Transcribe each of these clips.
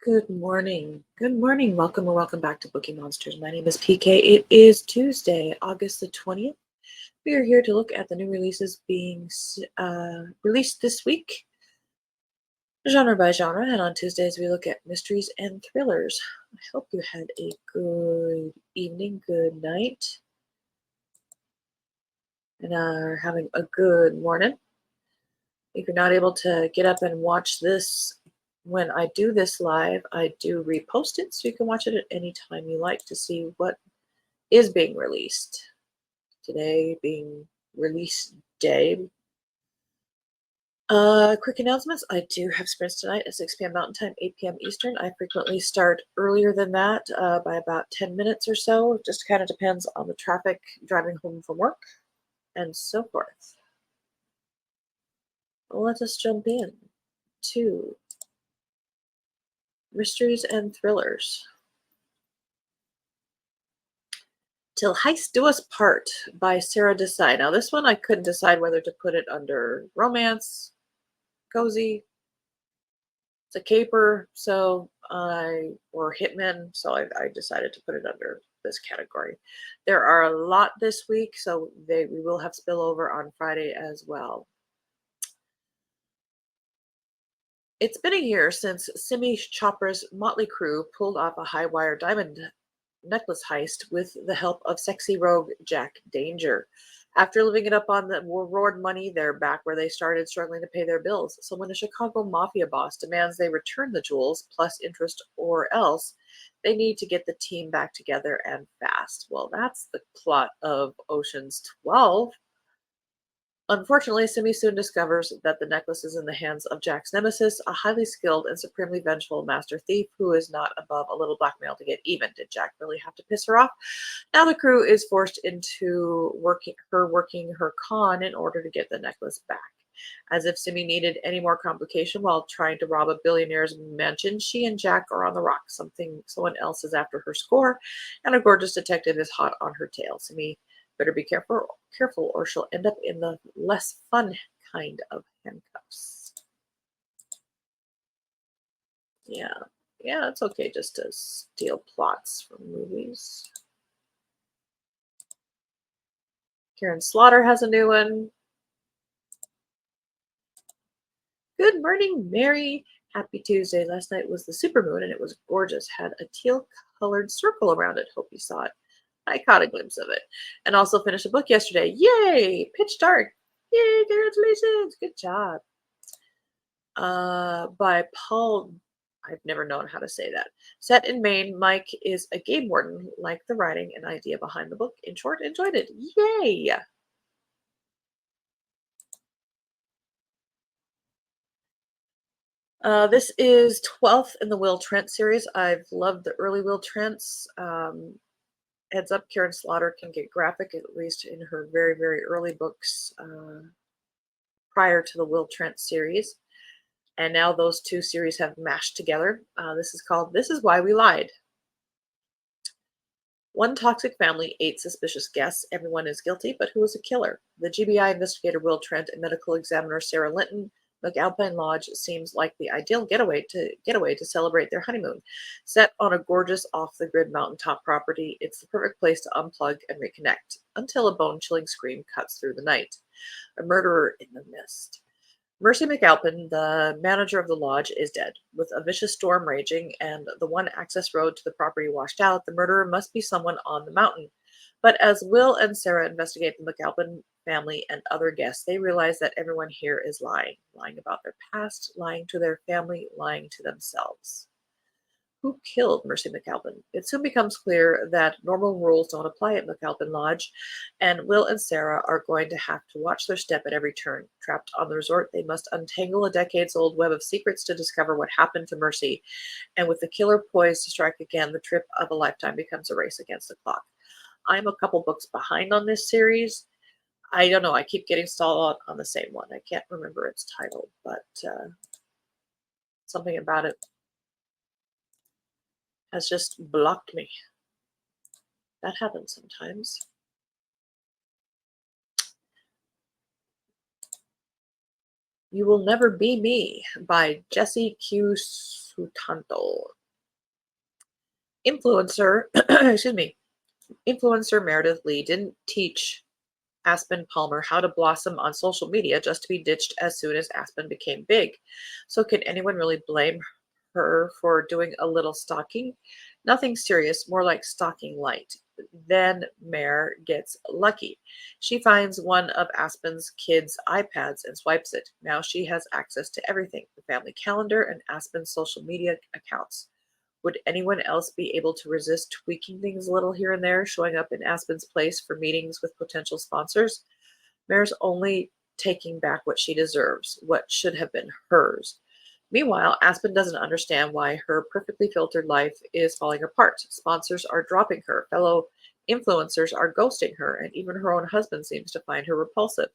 Good morning. Good morning. Welcome or welcome back to Bookeemonsters. My name is PK. It is Tuesday, August the 20th. We are here to look at the new releases being released this week, genre by genre. And on Tuesdays, we look at mysteries and thrillers. I hope you had a good evening, good night, and are having a good morning. If you're not able to get up and watch this when I do this live, I do repost it so you can watch it at any time you like to see what is being released. Today being release day. Quick announcements. I do have sprints tonight at 6 p.m. Mountain Time, 8 p.m. Eastern. I frequently start earlier than that by about 10 minutes or so. It just kind of depends on the traffic driving home from work and so forth. Let us jump in to mysteries and thrillers. Till Heist Do Us Part by Sarah Desai. Now, this one I couldn't decide whether to put it under romance, cozy, it's a caper, or hitman, so I decided to put it under this category. There are a lot this week, so we will have spillover on Friday as well. It's been a year since Simi Chopra's motley crew pulled off a high-wire diamond necklace heist with the help of sexy rogue Jack Danger. After living it up on the reward money, they're back where they started, struggling to pay their bills. So when a Chicago mafia boss demands they return the jewels plus interest or else, they need to get the team back together and fast. Well, that's the plot of Ocean's 12. Unfortunately, Simi soon discovers that the necklace is in the hands of Jack's nemesis, a highly skilled and supremely vengeful master thief who is not above a little blackmail to get even. Did Jack really have to piss her off? Now the crew is forced into working her con in order to get the necklace back. As if Simi needed any more complication while trying to rob a billionaire's mansion, she and Jack are on the rocks. Someone else is after her score, and a gorgeous detective is hot on her tail. Simi better be careful, or she'll end up in the less fun kind of handcuffs. Yeah, it's okay just to steal plots from movies. Karen Slaughter has a new one. Good morning, Mary. Happy Tuesday. Last night was the supermoon and it was gorgeous. Had a teal-colored circle around it. Hope you saw it. I caught a glimpse of it. And also finished a book yesterday. Yay! Pitch Dark. Yay! Congratulations. Good job. By Paul. I've never known how to say that. Set in Maine, Mike is a game warden. Liked the writing and idea behind the book. In short, enjoyed it. Yay! This is 12th in the Will Trent series. I've loved the early Will Trents. Heads up, Karen Slaughter can get graphic, at least in her very, very early books prior to the Will Trent series. And now those two series have mashed together. This is called This Is Why We Lied. One toxic family, 8 suspicious guests. Everyone is guilty, but who is a killer? The GBI investigator Will Trent and medical examiner Sarah Linton. McAlpine Lodge seems like the ideal getaway to celebrate their honeymoon. Set on a gorgeous off-the-grid mountaintop property, it's the perfect place to unplug and reconnect, until a bone-chilling scream cuts through the night. A murderer in the mist. Mercy McAlpin, the manager of the lodge, is dead. With a vicious storm raging and the one access road to the property washed out, the murderer must be someone on the mountain. But as Will and Sarah investigate the McAlpin family and other guests, they realize that everyone here is lying about their past, lying to their family, lying to themselves. Who killed Mercy McAlpin? It soon becomes clear that normal rules don't apply at McAlpin Lodge, and Will and Sarah are going to have to watch their step at every turn. Trapped on the resort, they must untangle a decades-old web of secrets to discover what happened to Mercy. And with the killer poised to strike again, the trip of a lifetime becomes a race against the clock. I'm a couple books behind on this series. I don't know. I keep getting stalled on the same one. I can't remember its title, but something about it has just blocked me. That happens sometimes. You Will Never Be Me by Jesse Q. Sutanto. Influencer, excuse me, influencer Meredith Lee didn't teach Aspen Palmer how to blossom on social media just to be ditched as soon as Aspen became big. So, can anyone really blame her for doing a little stalking? Nothing serious, more like stalking light. Then Mare gets lucky. She finds one of Aspen's kids' iPads and swipes it. Now she has access to everything, the family calendar and Aspen's social media accounts. Would anyone else be able to resist tweaking things a little here and there, showing up in Aspen's place for meetings with potential sponsors? Mare's only taking back what she deserves, what should have been hers. Meanwhile, Aspen doesn't understand why her perfectly filtered life is falling apart. Sponsors are dropping her, fellow influencers are ghosting her, and even her own husband seems to find her repulsive.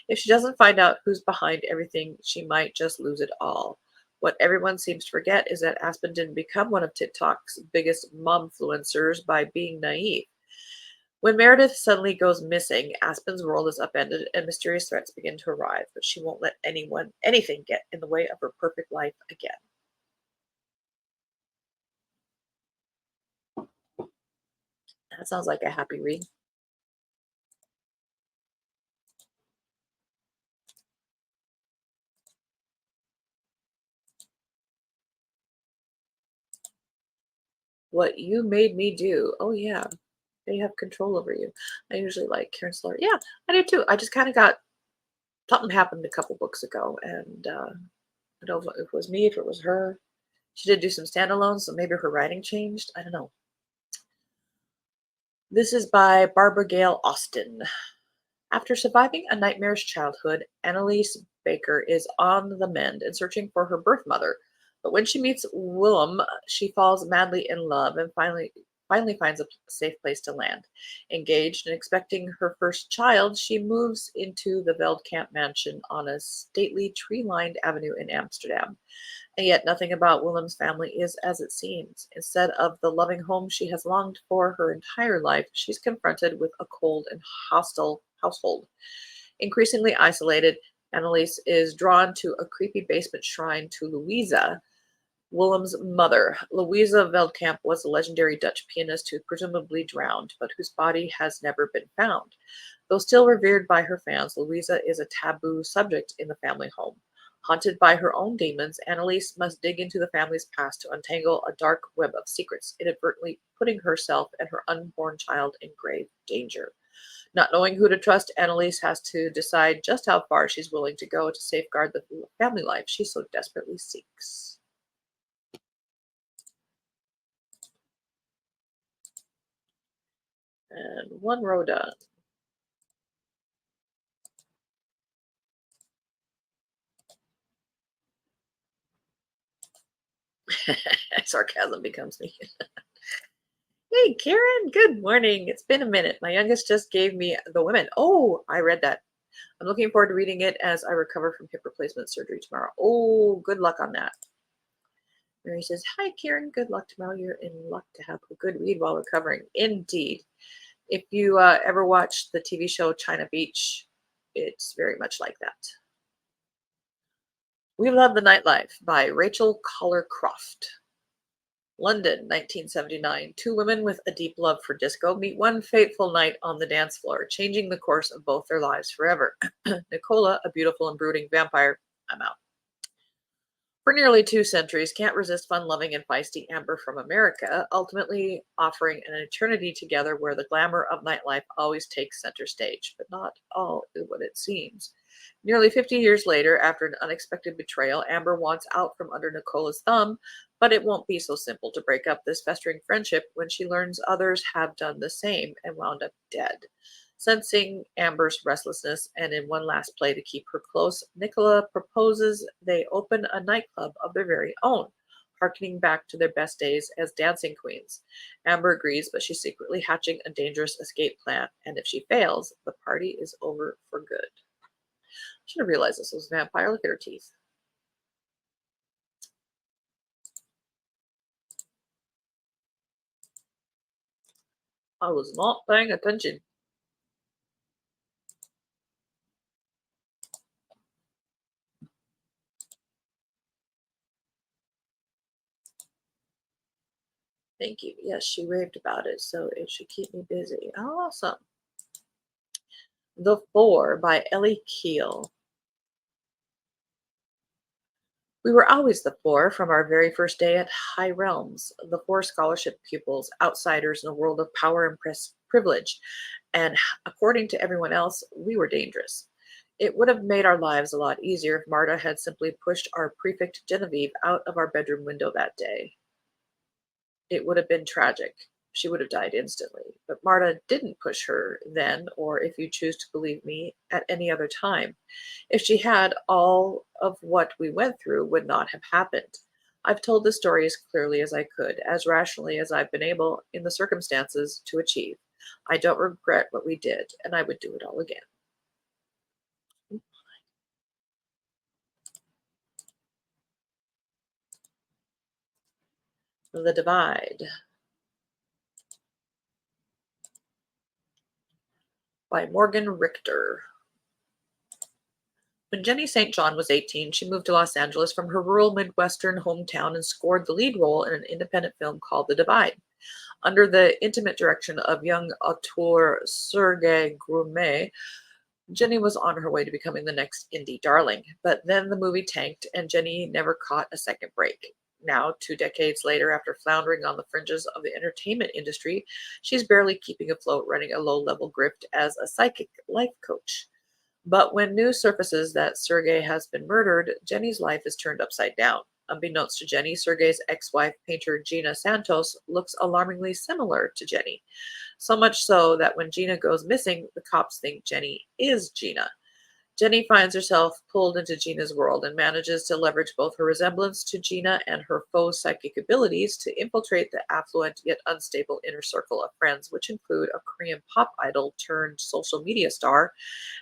If she doesn't find out who's behind everything, she might just lose it all. What everyone seems to forget is that Aspen didn't become one of TikTok's biggest momfluencers by being naive. When Meredith suddenly goes missing, Aspen's world is upended and mysterious threats begin to arrive, but she won't let anything get in the way of her perfect life again. That sounds like a happy read. What You Made Me Do. Oh, yeah. They have control over you. I usually like Karen Slaughter. Yeah, I do too. I just kind of got something happened a couple books ago, and I don't know if it was me, if it was her. She did do some standalones, so maybe her writing changed. I don't know. This is by Barbara Gale Austin. After surviving a nightmarish childhood, Annalise Baker is on the mend and searching for her birth mother. But when she meets Willem, she falls madly in love and finally finds a safe place to land. Engaged and expecting her first child, she moves into the Veldkamp mansion on a stately tree-lined avenue in Amsterdam. And yet nothing about Willem's family is as it seems. Instead of the loving home she has longed for her entire life, she's confronted with a cold and hostile household. Increasingly isolated, Annalise is drawn to a creepy basement shrine to Louisa, Willem's mother. Louisa Veldkamp was a legendary Dutch pianist who presumably drowned, but whose body has never been found. Though still revered by her fans, Louisa is a taboo subject in the family home. Haunted by her own demons, Annalise must dig into the family's past to untangle a dark web of secrets, inadvertently putting herself and her unborn child in grave danger. Not knowing who to trust, Annalise has to decide just how far she's willing to go to safeguard the family life she so desperately seeks. And one row done. Sarcasm becomes me. Hey, Karen, good morning. It's been a minute. My youngest just gave me The Women. Oh, I read that. I'm looking forward to reading it as I recover from hip replacement surgery tomorrow. Oh, good luck on that. Mary says, Hi, Karen. Good luck tomorrow. You're in luck to have a good read while recovering. Indeed. If you ever watched the TV show China Beach, it's very much like that. We Love the Nightlife by Rachel Collar Croft. London, 1979. Two women with a deep love for disco meet one fateful night on the dance floor, changing the course of both their lives forever. Nicola, a beautiful and brooding vampire, I'm out. For nearly 2 centuries, can't resist fun-loving and feisty Amber from America, ultimately offering an eternity together where the glamour of nightlife always takes center stage, but not all is what it seems. Nearly 50 years later, after an unexpected betrayal, Amber wants out from under Nicola's thumb, but it won't be so simple to break up this festering friendship when she learns others have done the same and wound up dead. Sensing Amber's restlessness and in one last play to keep her close, Nicola proposes they open a nightclub of their very own, harkening back to their best days as dancing queens. Amber agrees, but she's secretly hatching a dangerous escape plan, and if she fails, the party is over for good. Should have realized this was a vampire. Look at her teeth. I was not paying attention. Thank you. Yes, she raved about it, so it should keep me busy. Awesome. The Four by Ellie Keel. We were always the four from our very first day at High Realms, the four scholarship pupils, outsiders in a world of power and privilege. And according to everyone else, we were dangerous. It would have made our lives a lot easier if Marta had simply pushed our prefect Genevieve out of our bedroom window that day. It would have been tragic. She would have died instantly. But Marta didn't push her then, or if you choose to believe me, at any other time. If she had, all of what we went through would not have happened. I've told the story as clearly as I could, as rationally as I've been able in the circumstances to achieve. I don't regret what we did, and I would do it all again. The Divide by Morgan Richter. When Jenny St. John was 18, she moved to Los Angeles from her rural Midwestern hometown and scored the lead role in an independent film called The Divide. Under the intimate direction of young auteur Sergei Grumet, Jenny was on her way to becoming the next indie darling. But then the movie tanked, and Jenny never caught a second break. Now, 2 decades later, after floundering on the fringes of the entertainment industry, she's barely keeping afloat running a low level grift as a psychic life coach. But when news surfaces that Sergei has been murdered, Jenny's life is turned upside down. Unbeknownst to Jenny, Sergei's ex-wife, painter Gina Santos, looks alarmingly similar to Jenny. So much so that when Gina goes missing, the cops think Jenny is Gina. Jenny finds herself pulled into Gina's world and manages to leverage both her resemblance to Gina and her faux psychic abilities to infiltrate the affluent yet unstable inner circle of friends, which include a Korean pop idol turned social media star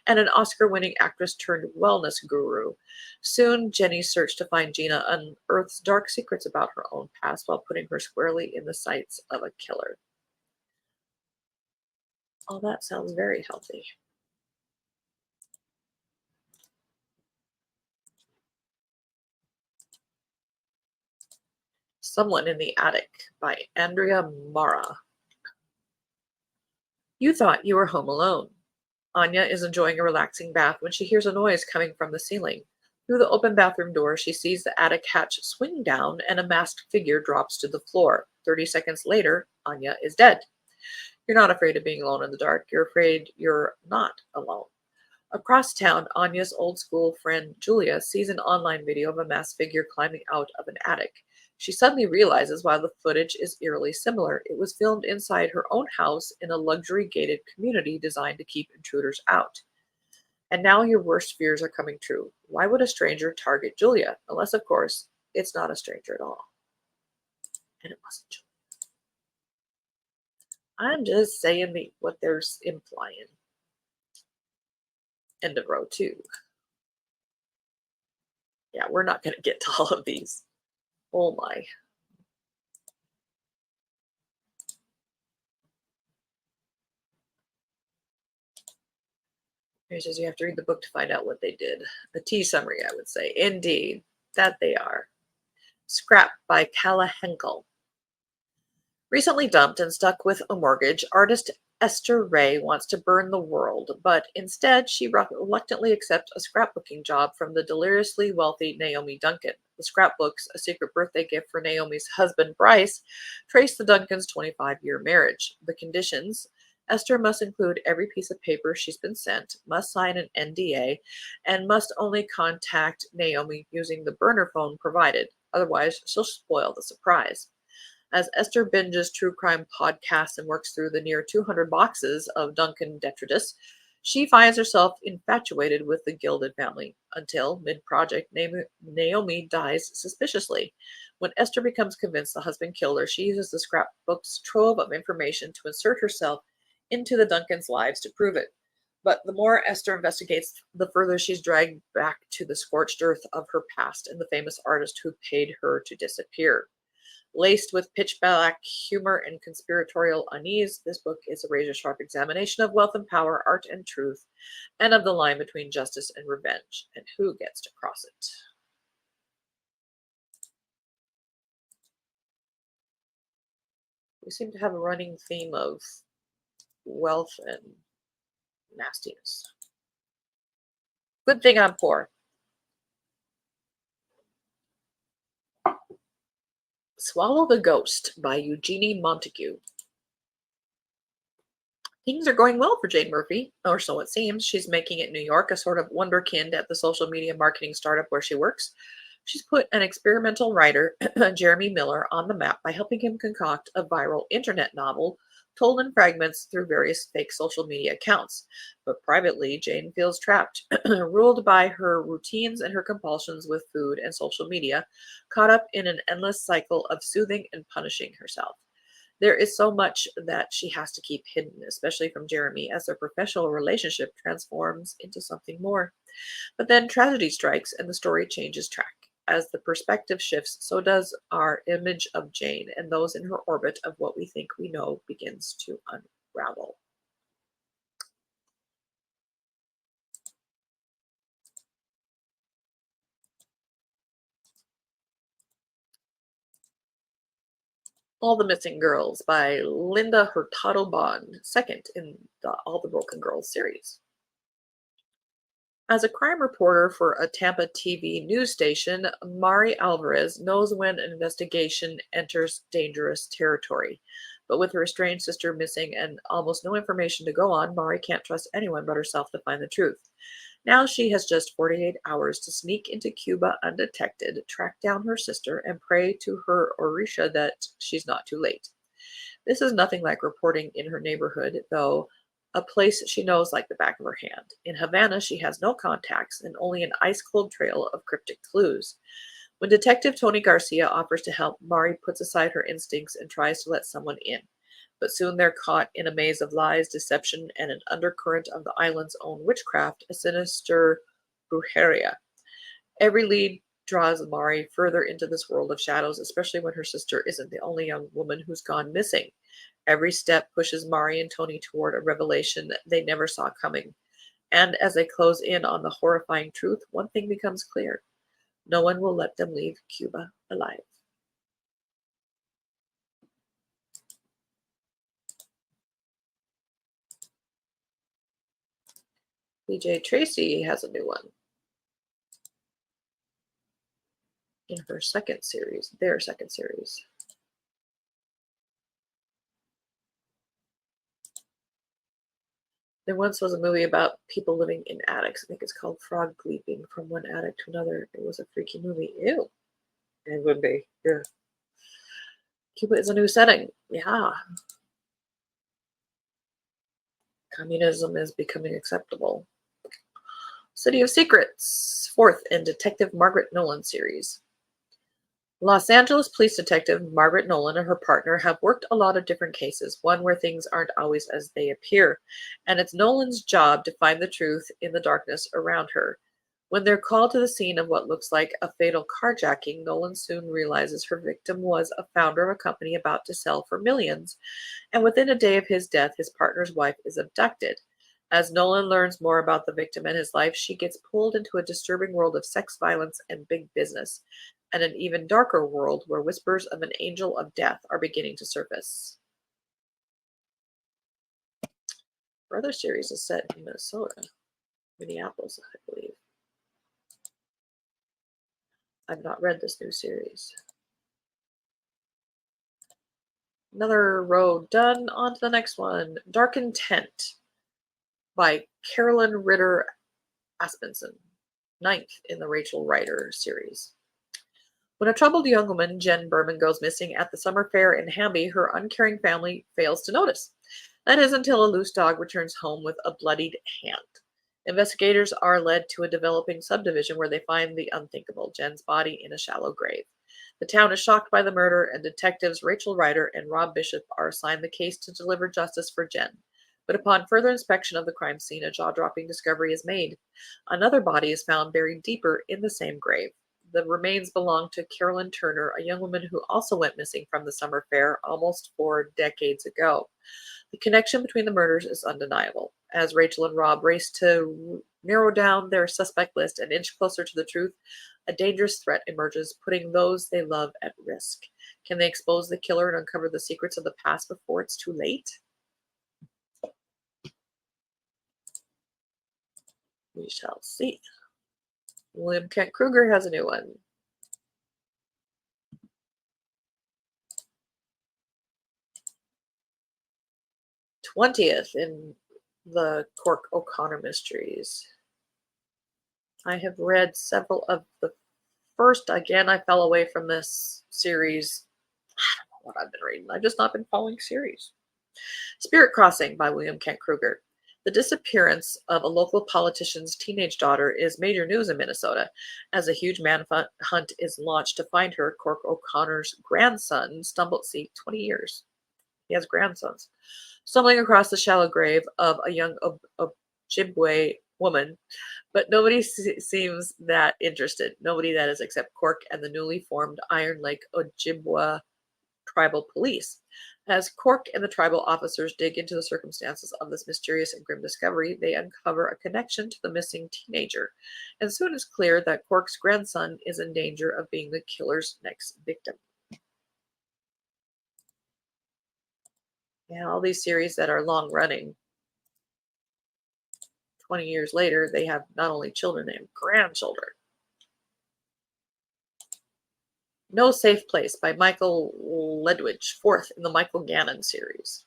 and an Oscar winning actress turned wellness guru. Soon, Jenny's search to find Gina unearths dark secrets about her own past while putting her squarely in the sights of a killer. All that sounds very healthy. Someone in the Attic by Andrea Mara. You thought you were home alone. Anya is enjoying a relaxing bath when she hears a noise coming from the ceiling. Through the open bathroom door, she sees the attic hatch swing down and a masked figure drops to the floor. 30 seconds later, Anya is dead. You're not afraid of being alone in the dark. You're afraid you're not alone. Across town, Anya's old school friend Julia sees an online video of a masked figure climbing out of an attic. She suddenly realizes why the footage is eerily similar. It was filmed inside her own house in a luxury gated community designed to keep intruders out. And now your worst fears are coming true. Why would a stranger target Julia? Unless, of course, it's not a stranger at all. And it wasn't Julia. I'm just saying what they're implying. End of row 2. Yeah, we're not going to get to all of these. Oh my. It says you have to read the book to find out what they did. The tea summary, I would say. Indeed, that they are. Scrap by Kala Henkel. Recently dumped and stuck with a mortgage, artist Esther Ray wants to burn the world, but instead she reluctantly accepts a scrapbooking job from the deliriously wealthy Naomi Duncan. The scrapbooks, a secret birthday gift for Naomi's husband Bryce, trace the Duncans' 25-year marriage. The conditions: Esther must include every piece of paper she's been sent, must sign an NDA, and must only contact Naomi using the burner phone provided. Otherwise, she'll spoil the surprise. As Esther binges true crime podcasts and works through the near 200 boxes of Duncan detritus, she finds herself infatuated with the Gilded family until, mid project, Naomi dies suspiciously. When Esther becomes convinced the husband killed her, she uses the scrapbook's trove of information to insert herself into the Duncans' lives to prove it. But the more Esther investigates, the further she's dragged back to the scorched earth of her past and the famous artist who paid her to disappear. Laced with pitch black humor and conspiratorial unease, this book is a razor sharp examination of wealth and power, art and truth, and of the line between justice and revenge, and who gets to cross it. We seem to have a running theme of wealth and nastiness. Good thing I'm poor. Swallow the Ghost by Eugenie Montague. Things are going well for Jane Murphy, or so it seems. She's making it in New York, a sort of wonderkind at the social media marketing startup where she works. She's put an experimental writer, Jeremy Miller, on the map by helping him concoct a viral internet novel told in fragments through various fake social media accounts. But privately, Jane feels trapped, ruled by her routines and her compulsions with food and social media, caught up in an endless cycle of soothing and punishing herself. There is so much that she has to keep hidden, especially from Jeremy, as their professional relationship transforms into something more. But then tragedy strikes and the story changes track. As the perspective shifts, so does our image of Jane, and those in her orbit of what we think we know begins to unravel. All the Missing Girls by Linda Hurtado Bond, second in the All the Broken Girls series. As a crime reporter for a Tampa TV news station, Mari Alvarez knows when an investigation enters dangerous territory. But with her estranged sister missing and almost no information to go on, Mari can't trust anyone but herself to find the truth. Now she has just 48 hours to sneak into Cuba undetected, track down her sister, and pray to her Orisha that she's not too late. This is nothing like reporting in her neighborhood, though, a place she knows like the back of her hand. In Havana, she has no contacts and only an ice-cold trail of cryptic clues. When Detective Tony Garcia offers to help, Mari puts aside her instincts and tries to let someone in. But soon they're caught in a maze of lies, deception, and an undercurrent of the island's own witchcraft, a sinister brujeria. Every lead draws Mari further into this world of shadows, especially when her sister isn't the only young woman who's gone missing. Every step pushes Mari and Tony toward a revelation that they never saw coming. And as they close in on the horrifying truth, one thing becomes clear. No one will let them leave Cuba alive. BJ Tracy has a new one in her second series, their second series. There once was a movie about people living in attics. I think it's called Frog Leaping from One Attic to Another. It was a freaky movie. Ew. It would be. Yeah. Cuba is a new setting. Yeah. Communism is becoming acceptable. City of Secrets, fourth in Detective Margaret Nolan series. Los Angeles police detective Margaret Nolan and her partner have worked a lot of different cases, one where things aren't always as they appear, and it's Nolan's job to find the truth in the darkness around her. When they're called to the scene of what looks like a fatal carjacking, Nolan soon realizes her victim was a founder of a company about to sell for millions, and within a day of his death, his partner's wife is abducted. As Nolan learns more about the victim and his life, she gets pulled into a disturbing world of sex violence and big business, and an even darker world where whispers of an angel of death are beginning to surface. Her other series is set in Minnesota, Minneapolis, I believe. I've not read this new series. Another row done. On to the next one. Dark Intent by Carolyn Ritter Aspenson, ninth in the Rachel Rider series. When a troubled young woman, Jen Berman, goes missing at the summer fair in Hamby, her uncaring family fails to notice. That is until a loose dog returns home with a bloodied hand. Investigators are led to a developing subdivision where they find the unthinkable, Jen's body in a shallow grave. The town is shocked by the murder, and detectives Rachel Rider and Rob Bishop are assigned the case to deliver justice for Jen. But upon further inspection of the crime scene, a jaw-dropping discovery is made. Another body is found buried deeper in the same grave. The remains belong to Carolyn Turner, a young woman who also went missing from the summer fair almost 4 decades ago. The connection between the murders is undeniable. As Rachel and Rob race to narrow down their suspect list and inch closer to the truth, a dangerous threat emerges, putting those they love at risk. Can they expose the killer and uncover the secrets of the past before it's too late? We shall see. William Kent Kruger has a new one. 20th in the Cork O'Connor mysteries. I have read several of the first. Again, I fell away from this series. I don't know what I've been reading. I've just not been following series. Spirit Crossing by William Kent Kruger. The disappearance of a local politician's teenage daughter is major news in Minnesota as a huge manhunt is launched to find her. Cork O'Connor's grandson stumbled, see, 20 years. He has grandsons. Stumbling across the shallow grave of a young Ojibwe woman, but nobody seems that interested. Nobody, that is, except Cork and the newly formed Iron Lake Ojibwa Tribal Police. As Cork and the tribal officers dig into the circumstances of this mysterious and grim discovery, they uncover a connection to the missing teenager, and soon it's clear that Cork's grandson is in danger of being the killer's next victim. Yeah, all these series that are long running, 20 years later, they have not only children, they have grandchildren. No Safe Place by Michael Ledwidge, fourth in the Michael Gannon series.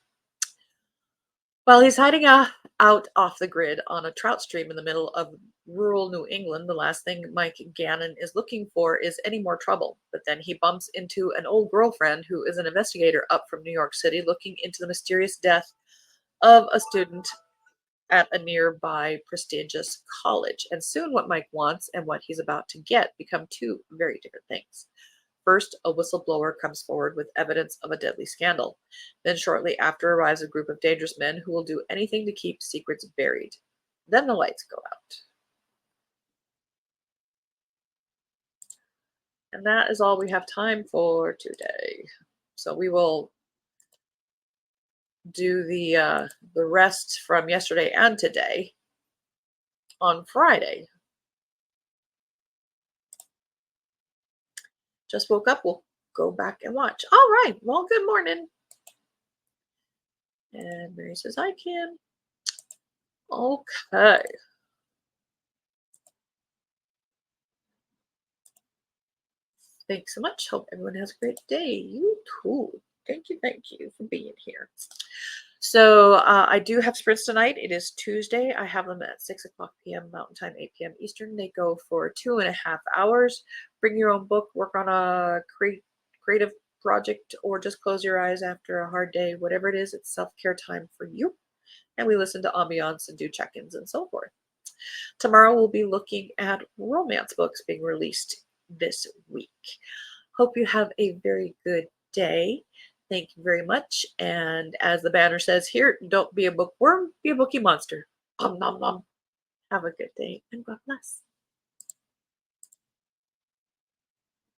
While he's hiding out off the grid on a trout stream in the middle of rural New England, the last thing Mike Gannon is looking for is any more trouble. But then he bumps into an old girlfriend who is an investigator up from New York City looking into the mysterious death of a student at a nearby prestigious college. And soon what Mike wants and what he's about to get become two very different things. First, a whistleblower comes forward with evidence of a deadly scandal. Then shortly after arrives a group of dangerous men who will do anything to keep secrets buried. Then the lights go out. And that is all we have time for today. So we will do the rest from yesterday and today on Friday. Just woke up. We'll go back and watch. All right. Well, good morning. And Mary says, I can. Okay. Thanks so much. Hope everyone has a great day. You too. Thank you for being here. So I do have sprints tonight. It is Tuesday. I have them at 6 o'clock p.m. Mountain Time, 8 p.m. Eastern. They go for 2.5 hours. Bring your own book, work on a creative project, or just close your eyes after a hard day. Whatever it is, it's self-care time for you. And we listen to ambiance and do check-ins and so forth. Tomorrow we'll be looking at romance books being released this week. Hope you have a very good day. Thank you very much. And as the banner says here, don't be a bookworm, be a bookie monster. Nom nom nom. Have a good day and God bless.